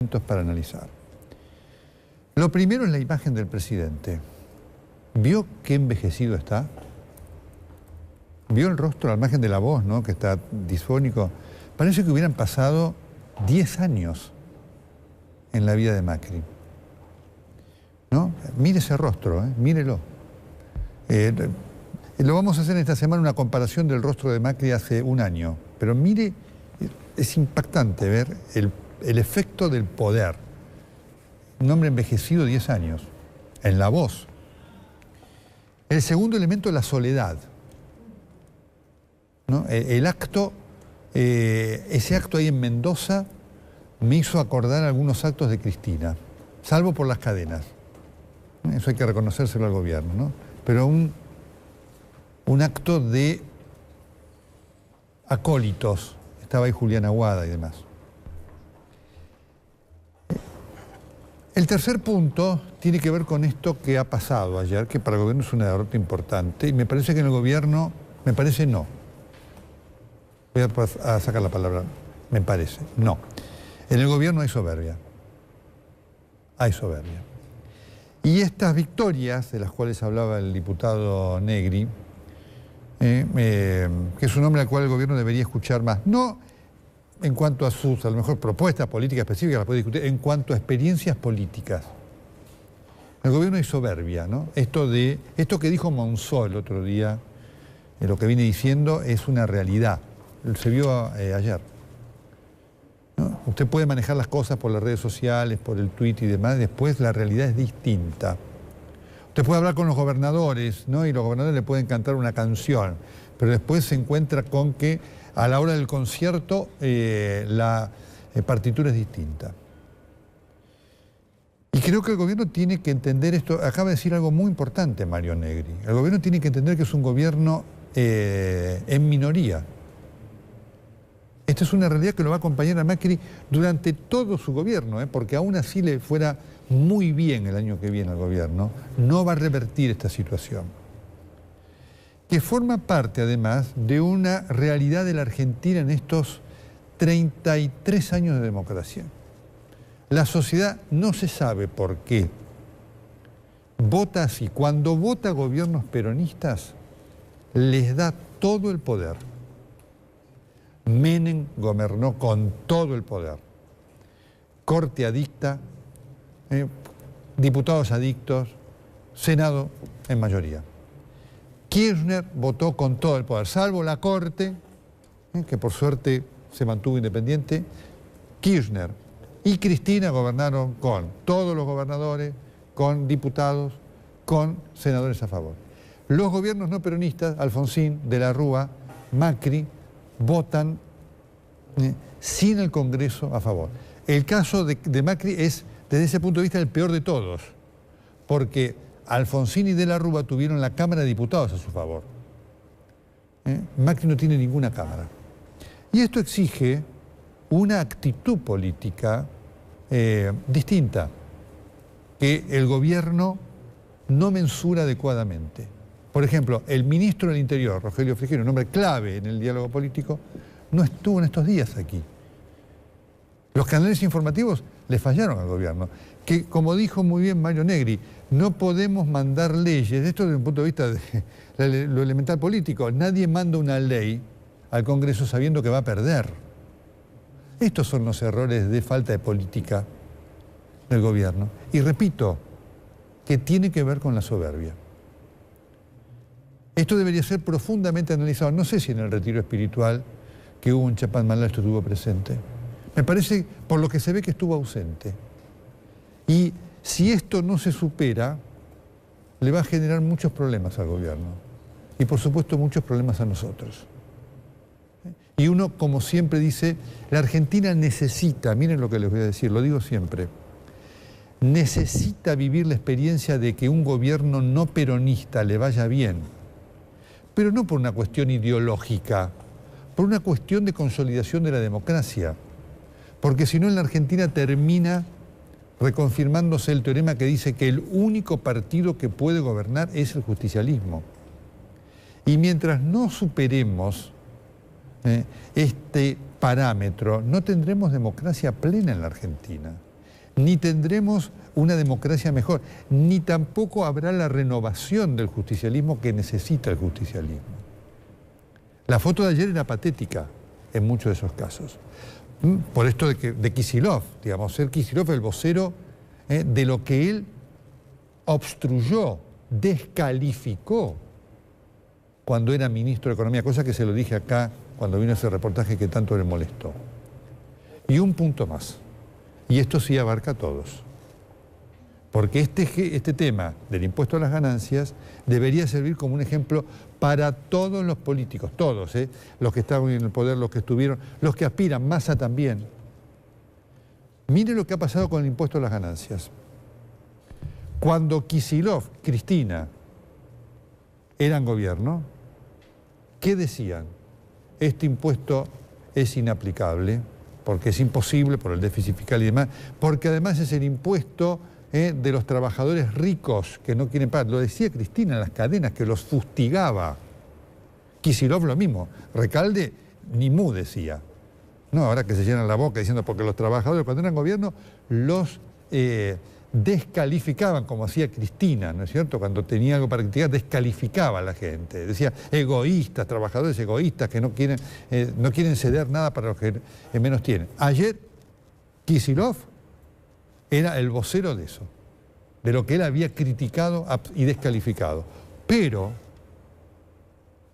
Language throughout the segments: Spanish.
para analizar. Lo primero es la imagen del presidente. ¿Vio qué envejecido está? ¿Vio el rostro, al margen de la voz, ¿no?, que está disfónico? Parece que hubieran pasado 10 años en la vida de Macri, ¿no? Mire ese rostro, mírelo. Lo vamos a hacer esta semana una comparación del rostro de Macri hace un año, pero mire, es impactante ver el efecto del poder. Un hombre envejecido 10 años, en la voz. El segundo elemento es la soledad, ¿no? El acto, ese acto ahí en Mendoza me hizo acordar algunos actos de Cristina, salvo por las cadenas. Eso hay que reconocérselo al gobierno, ¿no? Pero un acto de acólitos. Estaba ahí Julián Aguada y demás. El tercer punto tiene que ver con esto que ha pasado ayer, que para el gobierno es una derrota importante, y me parece que en el gobierno, me parece no. Voy a sacar la palabra, me parece, no. En el gobierno hay soberbia. Hay soberbia. Y estas victorias, de las cuales hablaba el diputado Negri, que es un hombre al cual el gobierno debería escuchar más, no en cuanto a sus, a lo mejor, propuestas políticas específicas, las puede discutir, en cuanto a experiencias políticas. En el gobierno hay soberbia, ¿no? Esto que dijo Monzó el otro día, lo que viene diciendo es una realidad. Se vio ayer, ¿no? Usted puede manejar las cosas por las redes sociales, por el tuit y demás, después la realidad es distinta. Usted puede hablar con los gobernadores, ¿no?, y los gobernadores le pueden cantar una canción, pero después se encuentra con que a la hora del concierto la partitura es distinta. Y creo que el gobierno tiene que entender esto. Acaba de decir algo muy importante Mario Negri. El gobierno tiene que entender que es un gobierno en minoría. Esta es una realidad que lo va a acompañar a Macri durante todo su gobierno, porque aún así le fuera muy bien el año que viene al gobierno, no va a revertir esta situación, que forma parte además de una realidad de la Argentina en estos 33 años de democracia. La sociedad no se sabe por qué vota así. Cuando vota gobiernos peronistas, les da todo el poder. Menem gobernó con todo el poder. Corte adicta, diputados adictos, Senado en mayoría. Kirchner votó con todo el poder, salvo la Corte, que por suerte se mantuvo independiente. Kirchner y Cristina gobernaron con todos los gobernadores, con diputados, con senadores a favor. Los gobiernos no peronistas, Alfonsín, de la Rúa, Macri, votan sin el Congreso a favor. El caso de Macri es, desde ese punto de vista, el peor de todos, porque Alfonsín y de la Rúa tuvieron la Cámara de Diputados a su favor. Macri no tiene ninguna Cámara. Y esto exige una actitud política distinta, que el gobierno no mensura adecuadamente. Por ejemplo, el ministro del Interior, Rogelio Frigerio, un hombre clave en el diálogo político, no estuvo en estos días aquí. Los canales informativos le fallaron al gobierno, que, como dijo muy bien Mario Negri, no podemos mandar leyes, esto desde un punto de vista de lo elemental político, nadie manda una ley al Congreso sabiendo que va a perder. Estos son los errores de falta de política del gobierno. Y repito, que tiene que ver con la soberbia. Esto debería ser profundamente analizado. No sé si en el retiro espiritual que hubo en Chapadmalal esto estuvo presente. Me parece, por lo que se ve, que estuvo ausente. Y si esto no se supera, le va a generar muchos problemas al gobierno. Y por supuesto muchos problemas a nosotros. Y uno, como siempre dice, la Argentina necesita, miren lo que les voy a decir, lo digo siempre, necesita vivir la experiencia de que un gobierno no peronista le vaya bien, pero no por una cuestión ideológica, por una cuestión de consolidación de la democracia. Porque si no, en la Argentina termina reconfirmándose el teorema que dice que el único partido que puede gobernar es el justicialismo. Y mientras no superemos este parámetro, no tendremos democracia plena en la Argentina. ni tendremos una democracia mejor, ni tampoco habrá la renovación del justicialismo que necesita el justicialismo. La foto de ayer era patética en muchos de esos casos. Por esto de Kicillof, digamos, ser Kicillof el vocero de lo que él obstruyó, descalificó cuando era ministro de Economía, cosa que se lo dije acá cuando vino ese reportaje que tanto le molestó. Y un punto más, y esto sí abarca a todos, porque este tema del impuesto a las ganancias debería servir como un ejemplo para todos los políticos, todos, los que estaban en el poder, los que estuvieron, los que aspiran, Massa también. Mire lo que ha pasado con el impuesto a las ganancias. Cuando Kicillof, Cristina, eran gobierno, ¿qué decían? Este impuesto es inaplicable, porque es imposible por el déficit fiscal y demás, porque además es el impuesto de los trabajadores ricos que no quieren pagar. Lo decía Cristina en las cadenas, que los fustigaba. Kicillof lo mismo. Recalde ni mu decía. No, ahora que se llenan la boca diciendo porque los trabajadores cuando eran gobierno los descalificaban, como hacía Cristina, ¿no es cierto? Cuando tenía algo para criticar, descalificaba a la gente. Decía egoístas, trabajadores egoístas que no quieren ceder nada para los que menos tienen. Ayer, Kicillof era el vocero de eso, de lo que él había criticado y descalificado. Pero,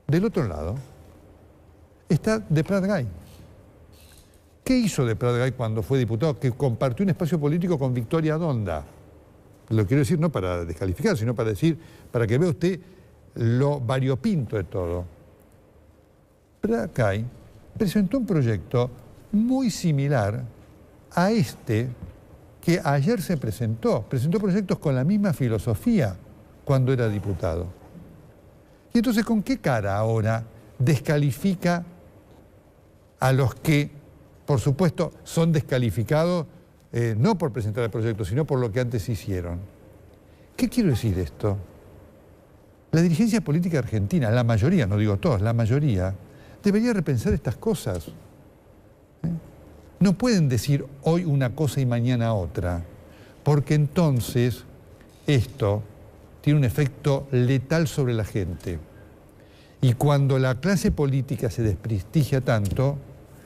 del otro lado, está de Prat-Gay. ¿Qué hizo de Prat-Gay cuando fue diputado? Que compartió un espacio político con Victoria Donda. Lo quiero decir no para descalificar, sino para decir, para que vea usted lo variopinto de todo. Prat-Gay presentó un proyecto muy similar a este que ayer se presentó. Presentó proyectos con la misma filosofía cuando era diputado. Y entonces, ¿con qué cara ahora descalifica a los que, por supuesto, son descalificados no por presentar el proyecto, sino por lo que antes hicieron? ¿Qué quiero decir esto? La dirigencia política argentina, la mayoría, no digo todos, la mayoría, debería repensar estas cosas. No pueden decir hoy una cosa y mañana otra, porque entonces esto tiene un efecto letal sobre la gente. Y cuando la clase política se desprestigia tanto,